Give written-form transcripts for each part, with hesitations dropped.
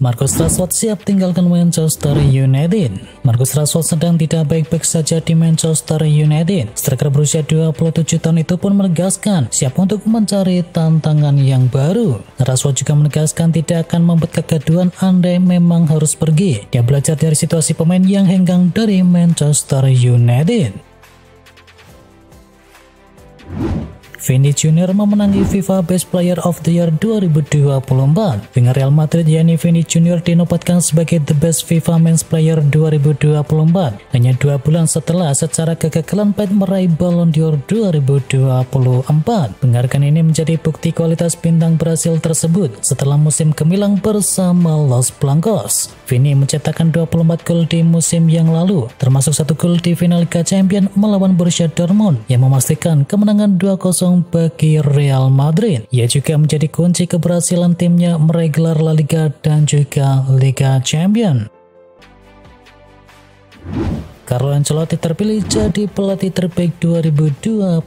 Marcus Rashford siap tinggalkan Manchester United. Marcus Rashford sedang tidak baik-baik saja di Manchester United. Striker berusia 27 tahun itu pun menegaskan siap untuk mencari tantangan yang baru. Rashford juga menegaskan tidak akan membuat kegaduhan andai memang harus pergi. Dia belajar dari situasi pemain yang hengkang dari Manchester United. Vini Junior memenangi FIFA Best Player of the Year 2024. Winger Real Madrid yakni Vini Junior dinobatkan sebagai The Best FIFA Men's Player 2024 hanya 2 bulan setelah secara kegagalan pahit meraih Ballon d'Or 2024. Penghargaan ini menjadi bukti kualitas bintang Brasil tersebut setelah musim gemilang bersama Los Blancos. Vini mencetakkan 24 gol di musim yang lalu, termasuk 1 gol di final Liga Champions melawan Borussia Dortmund yang memastikan kemenangan 2-0 bagi Real Madrid. Ia juga menjadi kunci keberhasilan timnya meraih gelar La Liga dan juga Liga Champions. Carlo Ancelotti terpilih jadi pelatih terbaik 2024.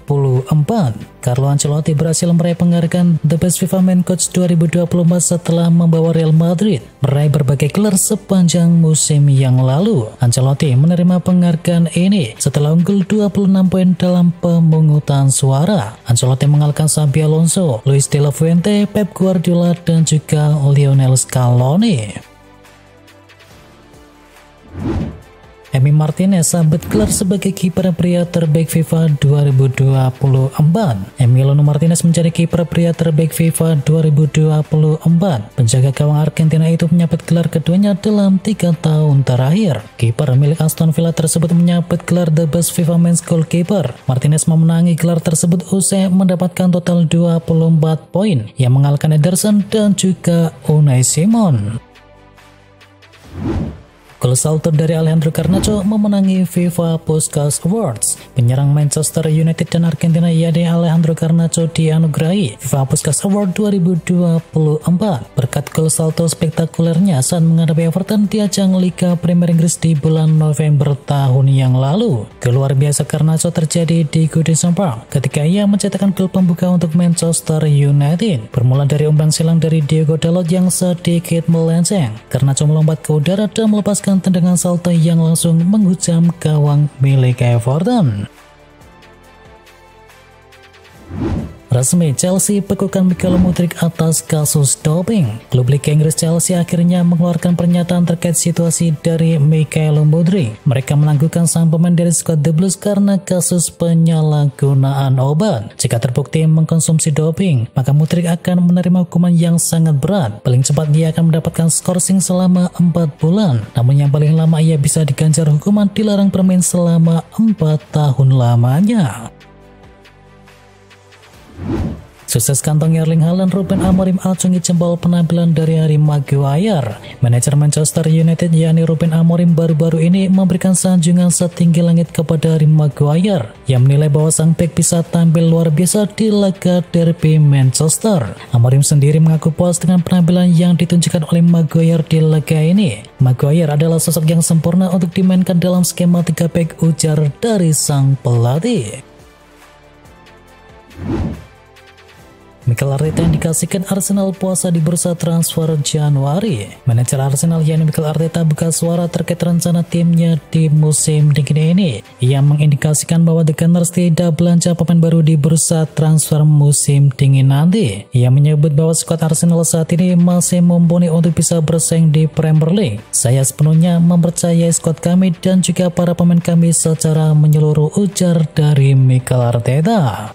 Carlo Ancelotti berhasil meraih penghargaan The Best FIFA Man Coach 2024 setelah membawa Real Madrid meraih berbagai gelar sepanjang musim yang lalu. Ancelotti menerima penghargaan ini setelah unggul 26 poin dalam pemungutan suara. Ancelotti mengalahkan Xabi Alonso, Luis de la Fuente, Pep Guardiola, dan juga Lionel Scaloni. Emi Martinez sambut gelar sebagai kiper pria terbaik FIFA 2024. Emiliano Martinez menjadi kiper pria terbaik FIFA 2024. Penjaga gawang Argentina itu menyabet gelar keduanya dalam 3 tahun terakhir. Kiper milik Aston Villa tersebut menyabet gelar The Best FIFA Men's Goalkeeper. Martinez memenangi gelar tersebut usai mendapatkan total 24 poin yang mengalahkan Ederson dan juga Unai Simon. Gol salto dari Alejandro Garnacho memenangi FIFA Puskás Awards. Penyerang Manchester United dan Argentina yakni Alejandro Garnacho dianugerahi FIFA Puskás Award 2024 berkat gol salto spektakulernya saat menghadapi Everton di ajang Liga Premier Inggris di bulan November tahun yang lalu. Gol luar biasa Garnacho terjadi di Goodison Park ketika ia mencetakkan gol pembuka untuk Manchester United. Bermula dari umpan silang dari Diogo Dalot yang sedikit melenceng, Garnacho melompat ke udara dan melepaskan tendangan salto yang langsung menghujam gawang milik Everton. Resmi Chelsea bekukan Michael Mudryk atas kasus doping. Klub Liga Inggris Chelsea akhirnya mengeluarkan pernyataan terkait situasi dari Michael Mudryk. Mereka menangguhkan sang pemain dari skuad The Blues karena kasus penyalahgunaan obat. Jika terbukti mengkonsumsi doping, maka Mudryk akan menerima hukuman yang sangat berat. Paling cepat dia akan mendapatkan skorsing selama 4 bulan. Namun yang paling lama ia bisa diganjar hukuman dilarang bermain selama 4 tahun lamanya. Sukses kantong Erling Haaland, Ruben Amorim acungi jempol penampilan dari Harry Maguire. Manajer Manchester United yakni Ruben Amorim baru-baru ini memberikan sanjungan setinggi langit kepada Harry Maguire yang menilai bahwa sang bek bisa tampil luar biasa di laga derby Manchester. Amorim sendiri mengaku puas dengan penampilan yang ditunjukkan oleh Maguire di laga ini. Maguire adalah sosok yang sempurna untuk dimainkan dalam skema 3 back, ujar dari sang pelatih. Mikel Arteta indikasikan Arsenal puasa di bursa transfer Januari. Manajer Arsenal yakni Mikel Arteta buka suara terkait rencana timnya di musim dingin ini. Ia mengindikasikan bahwa The Gunners tidak belanja pemain baru di bursa transfer musim dingin nanti. Ia menyebut bahwa skuad Arsenal saat ini masih mumpuni untuk bisa bersaing di Premier League. Saya sepenuhnya mempercayai skuad kami dan juga para pemain kami secara menyeluruh, ujar dari Mikel Arteta.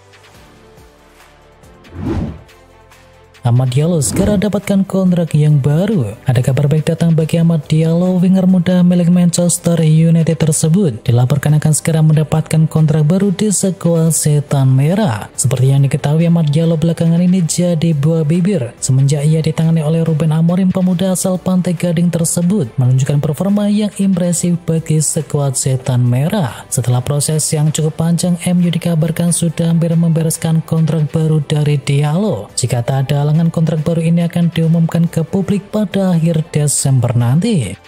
Amad Diallo segera dapatkan kontrak yang baru. Ada kabar baik datang bagi Amad Diallo. Winger muda milik Manchester United tersebut dilaporkan akan segera mendapatkan kontrak baru di skuad Setan Merah. Seperti yang diketahui, Amad Diallo belakangan ini jadi buah bibir semenjak ia ditangani oleh Ruben Amorim. Pemuda asal Pantai Gading tersebut menunjukkan performa yang impresif bagi skuad Setan Merah. Setelah proses yang cukup panjang, MU dikabarkan sudah hampir membereskan kontrak baru dari Diallo. Jika tak ada kontrak baru ini akan diumumkan ke publik pada akhir Desember nanti.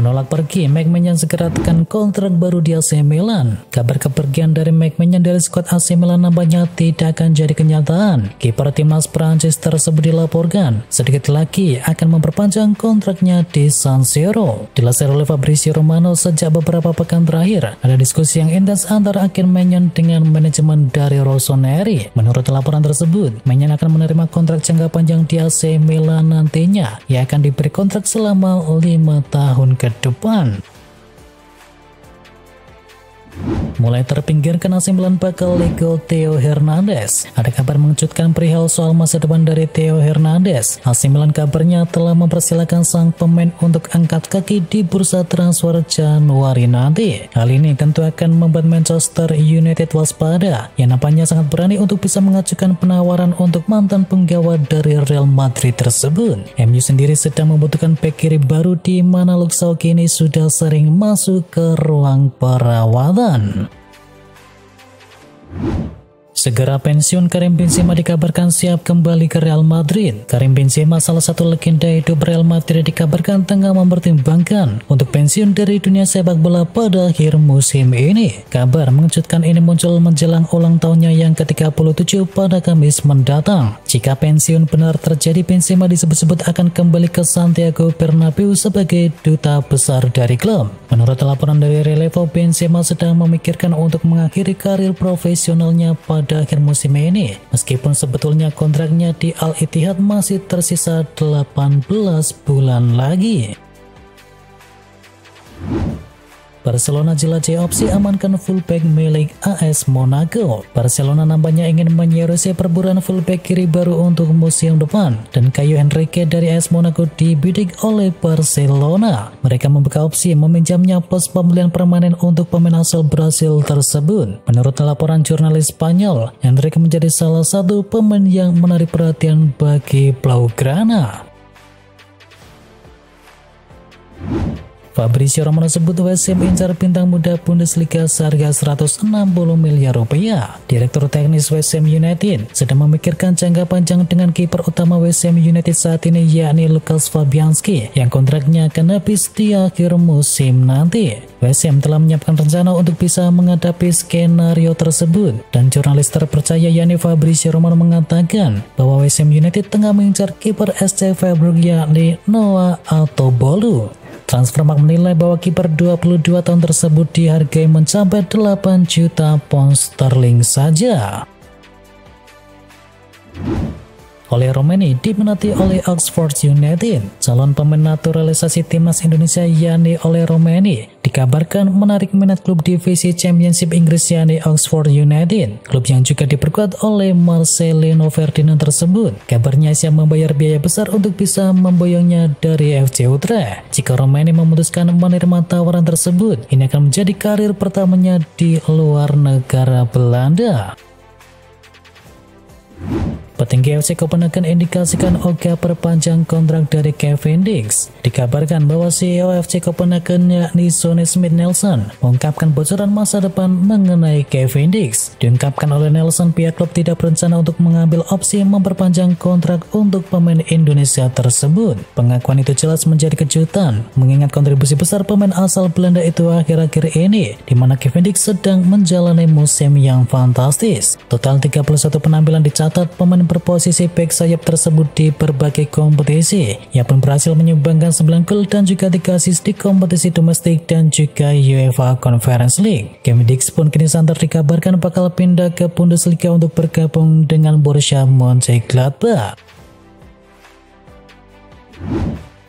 menolak pergi, McMahon segera tekan kontrak baru di AC Milan. Kabar kepergian dari McMahon dari skuad AC Milan nampaknya tidak akan jadi kenyataan. Kiper timnas Prancis tersebut dilaporkan sedikit lagi akan memperpanjang kontraknya di San Siro. Dilansir oleh Fabrizio Romano, sejak beberapa pekan terakhir ada diskusi yang intens antara agen McMahon dengan manajemen dari Rossoneri. Menurut laporan tersebut, McMahon akan menerima kontrak jangka panjang di AC Milan nantinya. Ia akan diberi kontrak selama 5 tahun ke depan. Mulai terpinggirkan AC Milan bakal Lego Theo Hernandez. Ada kabar mengejutkan perihal soal masa depan dari Theo Hernandez. AC Milan kabarnya telah mempersilahkan sang pemain untuk angkat kaki di bursa transfer Januari nanti. Hal ini tentu akan membuat Manchester United waspada, yang nampaknya sangat berani untuk bisa mengajukan penawaran untuk mantan penggawa dari Real Madrid tersebut. MU sendiri sedang membutuhkan bek kiri baru, di mana Luke Shaw kini sudah sering masuk ke ruang perawatan. Segera pensiun Karim Benzema dikabarkan siap kembali ke Real Madrid. Karim Benzema, salah satu legenda hidup Real Madrid, dikabarkan tengah mempertimbangkan untuk pensiun dari dunia sepak bola pada akhir musim ini. Kabar mengejutkan ini muncul menjelang ulang tahunnya yang ke-37 pada Kamis mendatang. Jika pensiun benar terjadi, Benzema disebut-sebut akan kembali ke Santiago Bernabeu sebagai duta besar dari klub. Menurut laporan dari Relevo, Benzema sedang memikirkan untuk mengakhiri karir profesionalnya pada akhir musim ini, meskipun sebetulnya kontraknya di Al Ittihad masih tersisa 18 bulan lagi. Barcelona jelajahi opsi amankan fullback milik AS Monaco. Barcelona nampaknya ingin menyerusi perburuan fullback kiri baru untuk musim depan, dan Caio Henrique dari AS Monaco dibidik oleh Barcelona. Mereka membuka opsi meminjamnya plus pembelian permanen untuk pemain asal Brasil tersebut. Menurut laporan jurnalis Spanyol, Henrique menjadi salah satu pemain yang menarik perhatian bagi Blaugrana. Fabrizio Romano sebut West Ham incar bintang muda Bundesliga seharga 160 miliar rupiah. Direktur teknis West Ham United sedang memikirkan jangka panjang dengan kiper utama West Ham United saat ini, yakni Lukas Fabianski, yang kontraknya akan habis di akhir musim nanti. West Ham telah menyiapkan rencana untuk bisa menghadapi skenario tersebut, dan jurnalis terpercaya yakni Fabrizio Romano mengatakan bahwa West Ham United tengah mengincar kiper SC Freiburg yakni Noah Atobolu. Transfermarkt menilai bahwa kiper 22 tahun tersebut dihargai mencapai 8 juta pound sterling saja. Oleh Romani diminati oleh Oxford United. Calon pemain naturalisasi timnas Indonesia yakni Oleh Romani dikabarkan menarik minat klub divisi Championship Inggris yakni Oxford United, klub yang juga diperkuat oleh Marcelino Ferdinand tersebut. Kabarnya siap membayar biaya besar untuk bisa memboyongnya dari FC Utrecht. Jika Romani memutuskan menerima tawaran tersebut, ini akan menjadi karir pertamanya di luar negara Belanda. Petinggi FC Copenhagen indikasikan Oga perpanjang kontrak dari Kevin Dix. Dikabarkan bahwa CEO FC Copenhagen yakni Sonny Smith Nelson mengungkapkan bocoran masa depan mengenai Kevin Dix. Diungkapkan oleh Nelson, pihak klub tidak berencana untuk mengambil opsi memperpanjang kontrak untuk pemain Indonesia tersebut. Pengakuan itu jelas menjadi kejutan, mengingat kontribusi besar pemain asal Belanda itu akhir-akhir ini, di mana Kevin Dix sedang menjalani musim yang fantastis. Total 31 penampilan dicatat pemain berposisi bek sayap tersebut di berbagai kompetisi. Ia pun berhasil menyumbangkan 9 gol dan juga 3 assist di kompetisi domestik dan juga UEFA Conference League. Kevin Dix pun kini santer dikabarkan bakal pindah ke Bundesliga untuk bergabung dengan Borussia Mönchengladbach.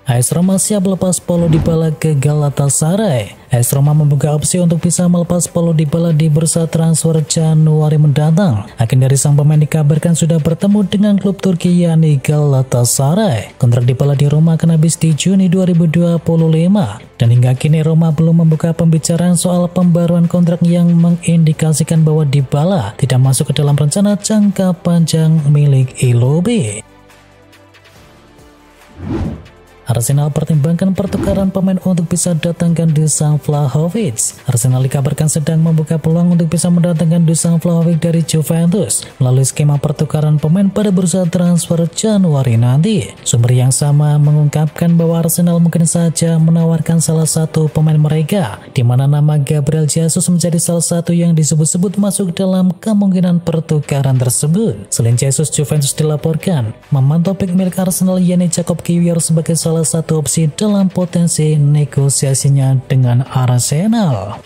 AS Roma siap lepas Paulo Dybala ke Galatasaray. AS Roma membuka opsi untuk bisa melepas Paulo Dybala di bursa transfer Januari mendatang. Agen dari sang pemain dikabarkan sudah bertemu dengan klub Turki yakni Galatasaray. Kontrak Dybala di Roma akan habis di Juni 2025, dan hingga kini Roma belum membuka pembicaraan soal pembaruan kontrak yang mengindikasikan bahwa Dybala tidak masuk ke dalam rencana jangka panjang milik Ilobi. Arsenal pertimbangkan pertukaran pemain untuk bisa datangkan Dusan Vlahovic. Arsenal dikabarkan sedang membuka peluang untuk bisa mendatangkan Dusan Vlahovic dari Juventus melalui skema pertukaran pemain pada bursa transfer Januari nanti. Sumber yang sama mengungkapkan bahwa Arsenal mungkin saja menawarkan salah satu pemain mereka, di mana nama Gabriel Jesus menjadi salah satu yang disebut-sebut masuk dalam kemungkinan pertukaran tersebut. Selain Jesus, Juventus dilaporkan memantau pick milik Arsenal yakni Jacob Kiwior sebagai salah satu opsi dalam potensi negosiasinya dengan Arsenal.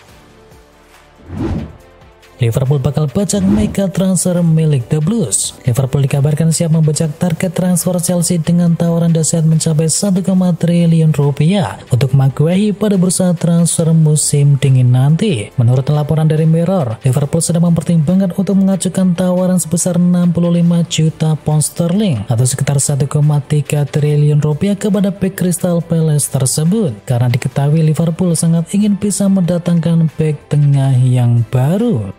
Liverpool bakal bajak mega transfer milik The Blues. Liverpool dikabarkan siap membajak target transfer Chelsea dengan tawaran dahsyat mencapai 1,3 triliun rupiah untuk Maguire pada bursa transfer musim dingin nanti. Menurut laporan dari Mirror, Liverpool sedang mempertimbangkan untuk mengajukan tawaran sebesar 65 juta pound sterling atau sekitar 1,3 triliun rupiah kepada bek Crystal Palace tersebut, karena diketahui Liverpool sangat ingin bisa mendatangkan bek tengah yang baru.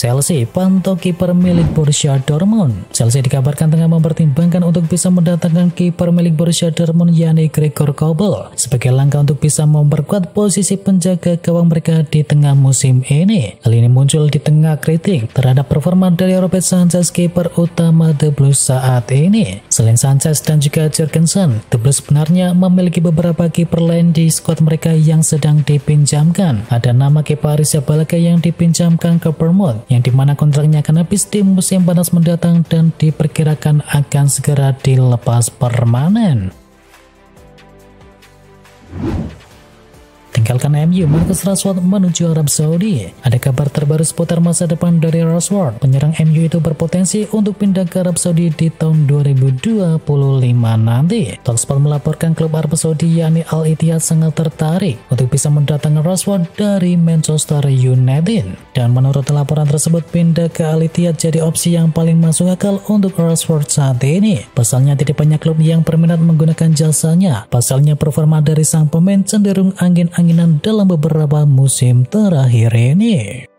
Chelsea pantau kiper milik Borussia Dortmund. Chelsea dikabarkan tengah mempertimbangkan untuk bisa mendatangkan kiper milik Borussia Dortmund yakni Gregor Kobel sebagai langkah untuk bisa memperkuat posisi penjaga gawang mereka di tengah musim ini. Hal ini muncul di tengah kritik terhadap performa dari Robert Sanchez, kiper utama The Blues saat ini. Selain Sanchez dan juga Jorgensen, The Blues sebenarnya memiliki beberapa kiper lain di skuad mereka yang sedang dipinjamkan. Ada nama kiper Arrizabalaga yang dipinjamkan ke Bournemouth, yang dimana kontraknya akan habis di musim panas mendatang dan diperkirakan akan segera dilepas permanen. Tinggalkan MU, Marcus Rashford menuju Arab Saudi. Ada kabar terbaru seputar masa depan dari Rashford. Penyerang MU itu berpotensi untuk pindah ke Arab Saudi di tahun 2025 nanti. Talksport melaporkan klub Arab Saudi yakni Al Ittihad sangat tertarik untuk bisa mendatangkan Rashford dari Manchester United. Dan menurut laporan tersebut, pindah ke Al Ittihad jadi opsi yang paling masuk akal untuk Rashford saat ini. Pasalnya tidak banyak klub yang berminat menggunakan jasanya. Pasalnya performa dari sang pemain cenderung angin-anginan dalam beberapa musim terakhir ini.